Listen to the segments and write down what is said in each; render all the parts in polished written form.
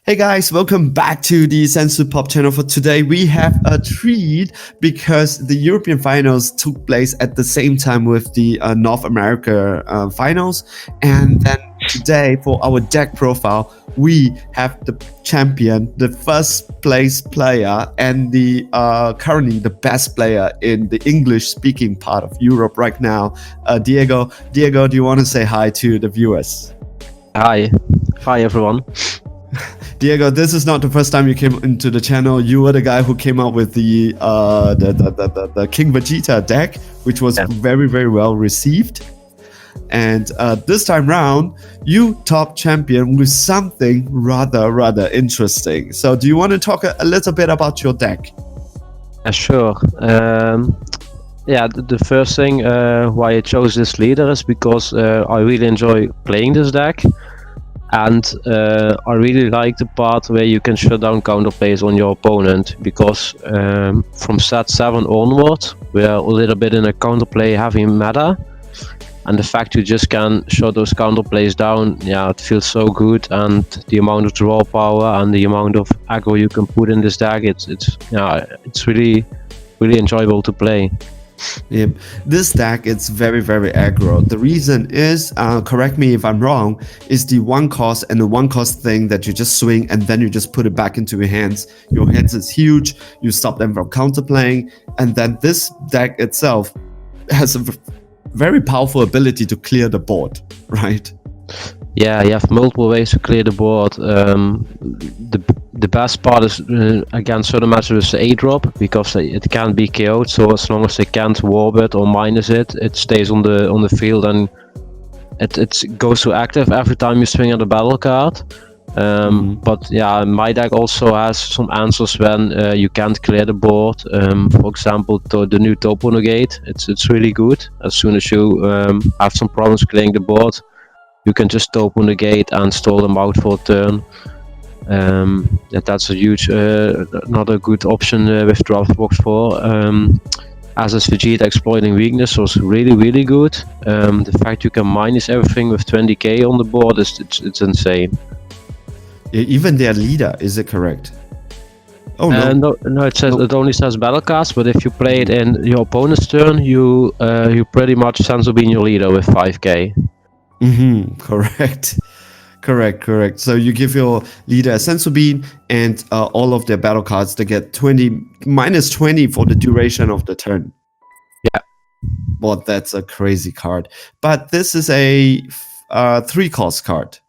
Hey guys, welcome back to the Sensu Pop channel. For today, we have a treat because the European finals took place at the same time with the North America finals. And then today, for our deck profile, we have the champion, the first place player, and the currently the best player in the English-speaking part of Europe right now, Diego. Diego, do you want to say hi to the viewers? Hi everyone. Diego, this is not the first time you came into the channel. You were the guy who came up with the King Vegeta deck, which was very, very well received. And this time round, you top champion with something rather interesting. So do you want to talk a little bit about your deck? Sure. The first thing why I chose this leader is because I really enjoy playing this deck. And I really like the part where you can shut down counterplays on your opponent, because from set 7 onward, we're a little bit in a counterplay heavy meta. And the fact you just can shut those counterplays down, it feels so good. And the amount of draw power and the amount of aggro you can put in this deck, it's really enjoyable to play. Yeah, this deck it's very aggro. The reason is, correct me if I'm wrong, is the one cost and the one cost thing that you just swing and then you just put it back into your hands. Your hands is huge. You stop them from counterplaying, and then this deck itself has a very powerful ability to clear the board, right? Yeah, you have multiple ways to clear the board. The best part is against certain matches the 8-drop, because it can't be KO'd. So as long as they can't warp it or minus it, it stays on the field, and it goes to active every time you swing at a battle card. But yeah, my deck also has some answers when you can't clear the board. For example, the new Topo Negate. It's really good. As soon as you have some problems clearing the board, you can just open the gate and stall them out for a turn. That's a huge, another good option with Draftbox 4. As is Vegeta exploiting weakness was really good. The fact you can minus everything with 20k on the board it's insane. Yeah, even their leader, is it correct? Oh no, it says it only says battle cards, but if you play it in your opponent's turn, you pretty much Senzu being your leader with 5k. Correct. So you give your leader a Sensu Bean and all of their battle cards, they get minus 20 for the duration of the turn. Yeah. Well, that's a crazy card. But this is a 3-cost card.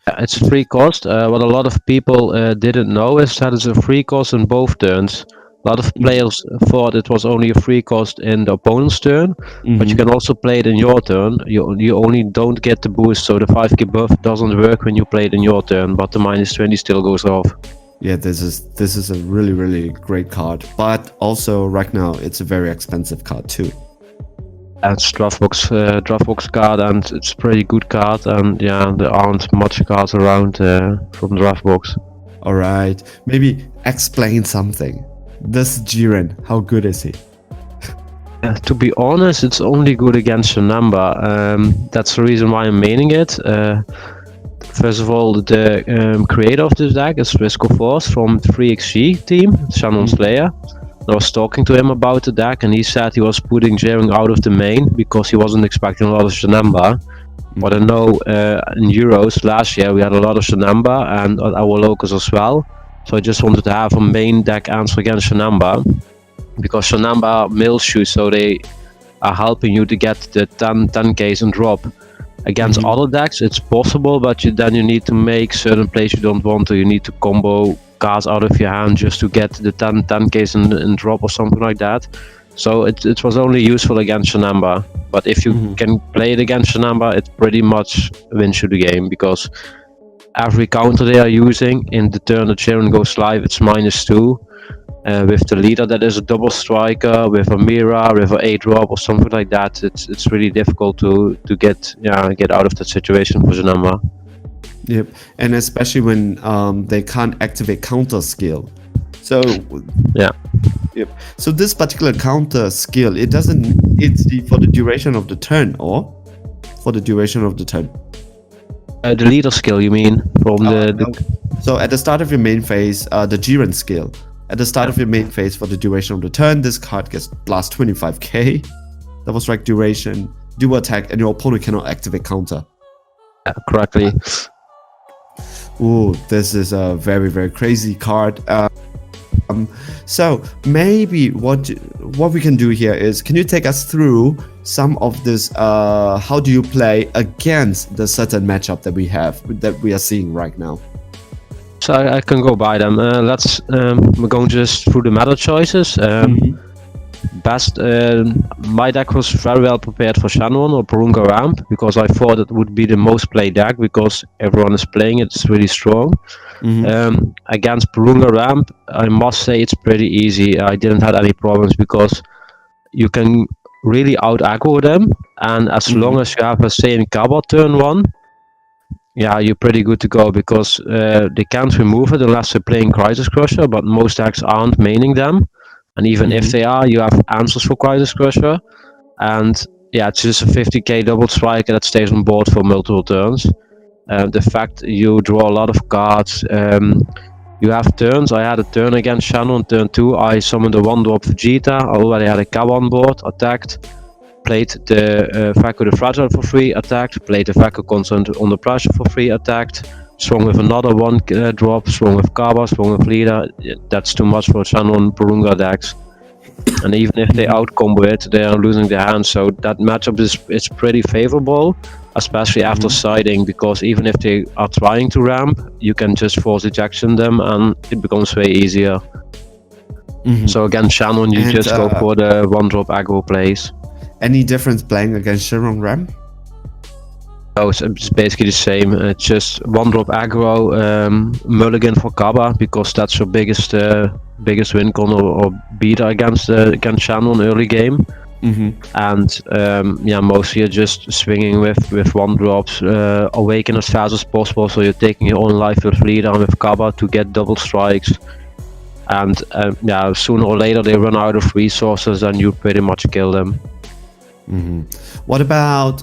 Yeah, it's a 3 cost. What a lot of people didn't know is that it's a 3 cost in both turns. A lot of players thought it was only a 3 cost in the opponent's turn, but you can also play it in your turn. You only don't get the boost, so the 5k buff doesn't work when you play it in your turn, but the minus 20 still goes off. Yeah, this is a really great card, but also right now it's a very expensive card too. It's Draftbox card, and it's a pretty good card, and yeah, there aren't much cards around from Draftbox. Alright, maybe explain something. This Jiren, how good is he? To be honest, it's only good against your number. That's the reason why I'm maining it. First of all, the creator of this deck is Risco Force from 3xG team, Shaman Slayer. I was talking to him about the deck, and he said he was putting Jiren out of the main because he wasn't expecting a lot of Shanamba. But I know in Euros last year we had a lot of Shanamba and our locals as well. So I just wanted to have a main deck answer against Shanamba, because Shanamba mills you, so they are helping you to get the 10Ks and drop. Against other decks it's possible, but then you need to make certain plays you don't want to. You need to combo cards out of your hand just to get the 10Ks and drop or something like that. So it was only useful against Shanamba. But if you can play it against Shanamba, it pretty much wins you the game, because every counter they are using in the turn that Sharon goes live, it's -2. With the leader that is a double striker, with a Mira, with an 8-drop or something like that, it's really difficult to get out of that situation for Zanamba. Yep, and especially when they can't activate counter skill. So yeah. Yep. So this particular counter skill, it's for the duration of the turn, or for the duration of the turn. The leader skill, you mean? From No. So at the start of your main phase, the Jiren skill. At the start of your main phase for the duration of the turn, this card gets blast 25k. Double strike duration, dual attack, and your opponent cannot activate counter. correctly. Ooh, this is a very, very crazy card. So maybe what we can do here is, can you take us through some of this? How do you play against the certain matchup that we are seeing right now? So I can go by them. We're going just through the meta choices. Best, my deck was very well prepared for Shaman or Porunga Ramp because I thought it would be the most played deck because everyone is playing it. It's really strong. Against Porunga Ramp, I must say it's pretty easy. I didn't have any problems because you can really out aggro them, and as long as you have a say in Kaba turn 1, yeah, you're pretty good to go because they can't remove it unless they're playing Crisis Crusher, but most decks aren't maining them. And even if they are, you have answers for Crisis Crusher. And yeah, it's just a 50k double strike that stays on board for multiple turns. The fact you draw a lot of cards, you have turns. I had a turn against Shannon, turn 2, I summoned a 1-drop Vegeta, I already had a Cab on board, attacked, played the Vacu the Fragile for free, attacked, played the Vacu Constant on the pressure for free, attacked, swung with another 1-drop, swung with Kaba, swung with Leader. That's too much for Shannon Porunga decks. And even if they outcombo it, they are losing their hand. So that matchup is pretty favorable, especially after siding, because even if they are trying to ramp, you can just force ejection them and it becomes way easier. So against Shannon, you just go for the 1-drop aggro plays. Any difference playing against Shaman Ramp? No, it's basically the same. It's just 1-drop aggro, mulligan for Kaba because that's your biggest win con or beater against Shaman early game. And yeah, mostly you're just swinging with 1-drops, awaken as fast as possible, so you're taking your own life with Leader and with Kaba to get double strikes. And yeah, sooner or later they run out of resources and you pretty much kill them. What about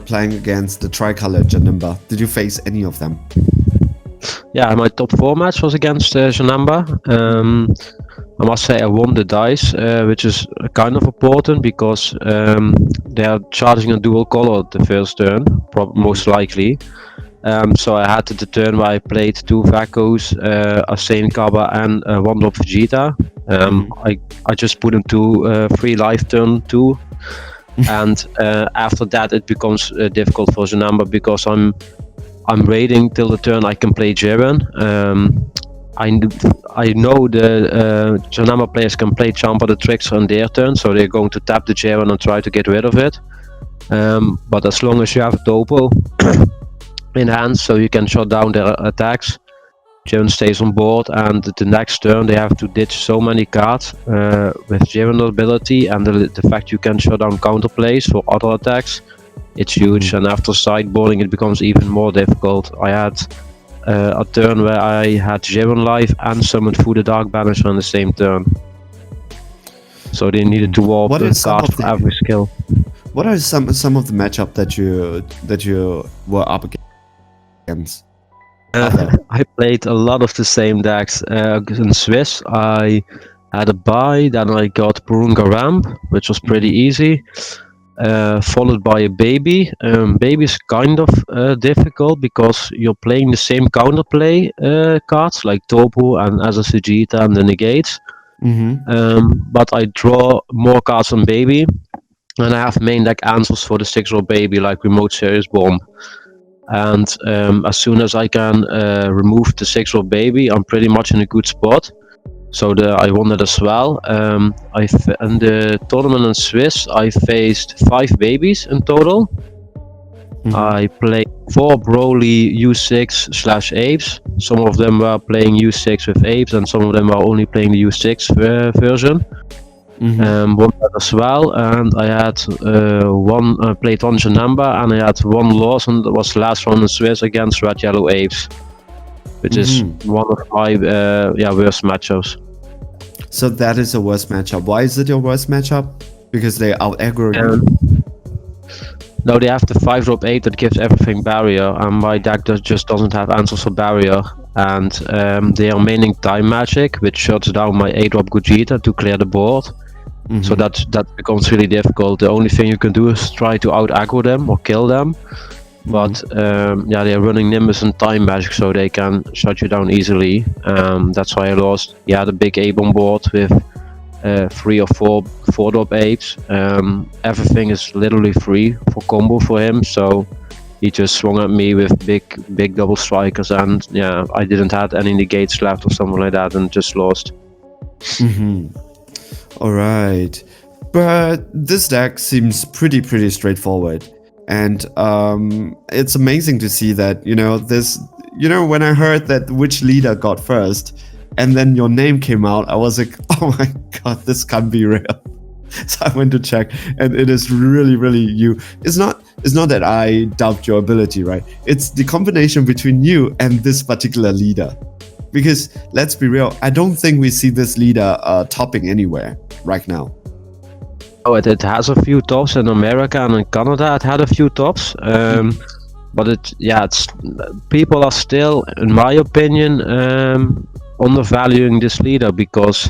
playing against the Tricolor Janimba? Did you face any of them? Yeah, my top 4 match was against Janamba. I must say I won the dice, which is kind of important because they are charging a dual color the first turn, most likely. So I had the turn where I played 2 Vacos, a Sane Kaba and a 1-drop Vegeta. I just put into 3 life turn 2. And after that it becomes difficult for Janamba because I'm waiting till the turn I can play Jiren. I know the Janamba players can play Champa the Trickster on their turn, so they're going to tap the Jiren and try to get rid of it. But as long as you have Dopo in hand, so you can shut down their attacks, Jiren stays on board, and the next turn they have to ditch so many cards with Jiren ability and the fact you can shut down counterplays for other attacks. It's huge, and after sideboarding it becomes even more difficult. I had a turn where I had Jiren live and summoned through the Dark Banisher on the same turn. So they needed to warp a card for every skill. What are some of the matchup that you were up against? I played a lot of the same decks. In Swiss, I had a buy, then I got Porunga Ramp, which was pretty easy, followed by a Baby. Baby is kind of difficult because you're playing the same counterplay cards like Topo and Asa Vegeta and the Negates. But I draw more cards on Baby, and I have main deck answers for the 6-drop Baby like Remote Serious Bomb. And as soon as I can remove the 6-drop Baby, I'm pretty much in a good spot. So I won it as well. In the tournament in Swiss, I faced 5 babies in total. I played 4 Broly U6/Apes. Some of them were playing U6 with Apes, and some of them were only playing the U6 version. Won that as well, and I had played one Janamba, and I had 1 loss, and that was the last round in Swiss against Red Yellow Apes, which is one of my worst matchups. So that is the worst matchup. Why is it your worst matchup? Because they out aggro you? No, they have the 5-drop 8 that gives everything barrier, and my deck just doesn't have answers for barrier. And they are maining time magic, which shuts down my 8-drop Gogeta to clear the board. So that becomes really difficult. The only thing you can do is try to out aggro them or kill them. But yeah, they're running Nimbus and time magic, so they can shut you down easily. That's why I lost. Yeah, the big Abe on board with 3 or 4 4-drop 8s. Everything is literally free for combo for him, so he just swung at me with big double strikers, and yeah, I didn't have any negates left or something like that, and just lost. All right, but this deck seems pretty straightforward, and it's amazing to see that this. When I heard that which leader got first, and then your name came out, I was like, oh my god, this can't be real. So I went to check, and it is really you. It's not that I doubt your ability, right? It's the combination between you and this particular leader. Because let's be real, I don't think we see this leader topping anywhere right now. Oh, it has a few tops in America and in Canada. It had a few tops, but it's people are still, in my opinion, undervaluing this leader, because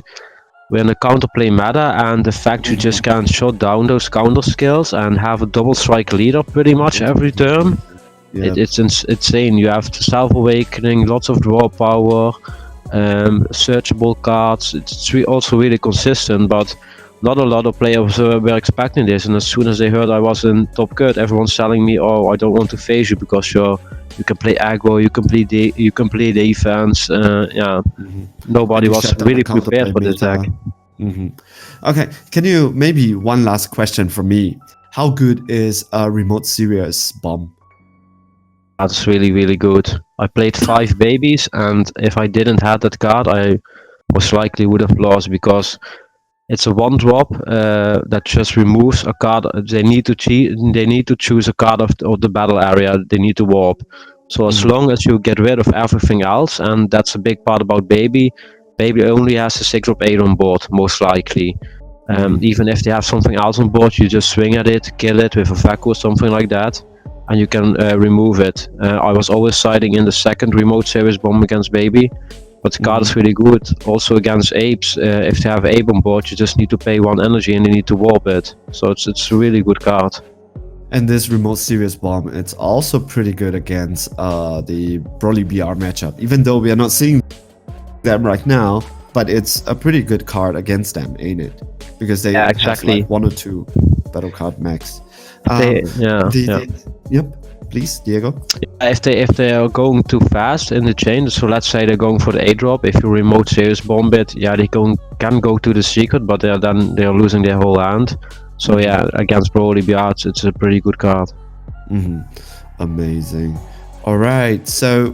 we're in a counterplay meta, and the fact you just can't shut down those counter skills and have a double strike leader pretty much every turn. It's insane. You have self-awakening, lots of draw power, searchable cards. It's also really consistent, but not a lot of players were expecting this. And as soon as they heard I was in top cut, everyone's telling me, "Oh, I don't want to face you because you can play aggro, you can play defense." Nobody was really prepared for this deck. Okay, can you maybe one last question from me? How good is a remote serious bomb? That's really good. I played 5 babies, and if I didn't have that card, I most likely would have lost, because it's a 1-drop that just removes a card. They need to choose a card of the battle area. They need to warp. So as long as you get rid of everything else, and that's a big part about Baby only has a 6-drop 8 on board, most likely. Even if they have something else on board, you just swing at it, kill it with a Vacu or something like that, and you can remove it. I was always siding in the second remote series bomb against Baby, but the card is really good. Also against apes, if they have ape on board, you just need to pay 1 energy and they need to warp it. So it's a really good card. And this remote serious bomb, it's also pretty good against the Broly BR matchup, even though we are not seeing them right now, but it's a pretty good card against them, ain't it? Because they have like 1 or 2 battle card max. Yep, please, Diego. If they are going too fast in the chain, so let's say they're going for the 8-drop, if you remote serious bomb it, they can go to the secret, but they're losing their whole hand. So yeah, against Broly BR, it's a pretty good card. Amazing. All right, so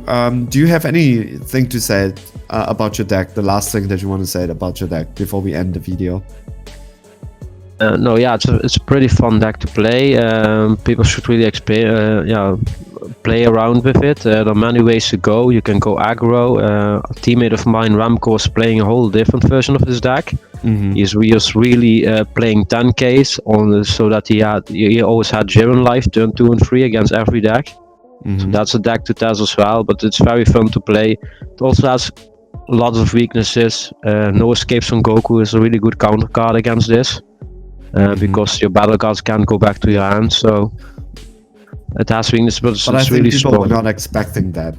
do you have anything to say about your deck? The last thing that you want to say about your deck before we end the video? No, it's a pretty fun deck to play. People should really play around with it. There are many ways to go. You can go aggro. A teammate of mine, Ramco, is playing a whole different version of this deck. He's really playing 10Ks so that he always had Jiren life turn 2 and 3 against every deck. So that's a deck to test as well, but it's very fun to play. It also has lots of weaknesses. No escapes from Goku is a really good counter card against this. Because your battle cards can't go back to your hand, so it has weaknesses, but it's really strong. People were not expecting that.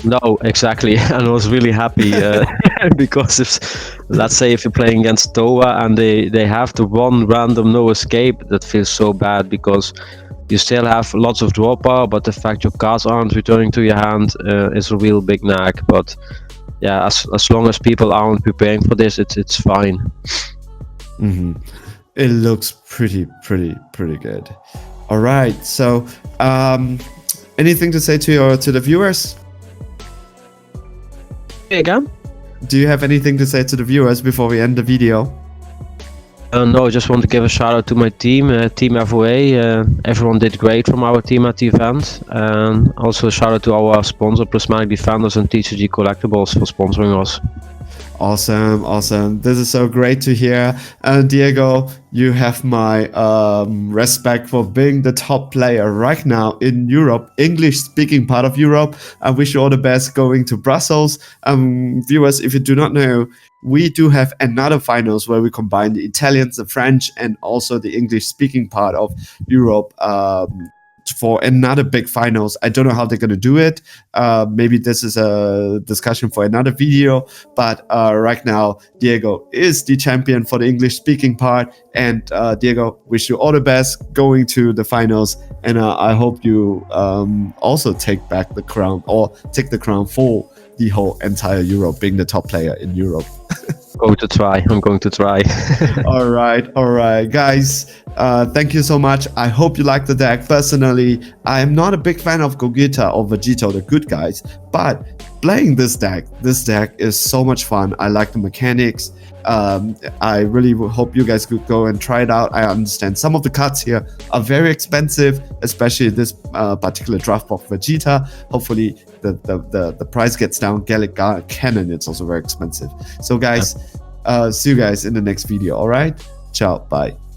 No, exactly, and I was really happy because let's say if you're playing against Towa and they have the one random no escape, that feels so bad, because you still have lots of draw power, but the fact your cards aren't returning to your hand is a real big nag. But yeah, as long as people aren't preparing for this, it's fine. It looks pretty good. All right, so anything to say to the viewers? Again? Do you have anything to say to the viewers before we end the video? No, I just want to give a shout out to my team, Team FOA. Everyone did great from our team at the event. And also a shout out to our sponsor, Prismatic Defenders and TCG Collectibles, for sponsoring us. Awesome, awesome. This is so great to hear. Diego, you have my respect for being the top player right now in Europe, English speaking part of Europe. I wish you all the best going to Brussels. Viewers, if you do not know, we do have another finals where we combine the Italians, the French, and also the English speaking part of Europe. For another big finals. I don't know how they're going to do it. Maybe this is a discussion for another video. But right now, Diego is the champion for the English speaking part. And Diego, wish you all the best going to the finals. And I hope you also take back the crown or take the crown for the whole entire Europe, being the top player in Europe. Going to try. I'm going to try. All right, guys. Thank you so much. I hope you like the deck. Personally, I am not a big fan of Gogeta or Vegeta, the good guys, but playing this deck is so much fun. I like the mechanics. I really hope you guys could go and try it out. I understand some of the cards here are very expensive, especially this particular draft box Vegeta. Hopefully the price gets down. Gallic Cannon, it's also very expensive. So guys, see you guys in the next video. All right, ciao, bye.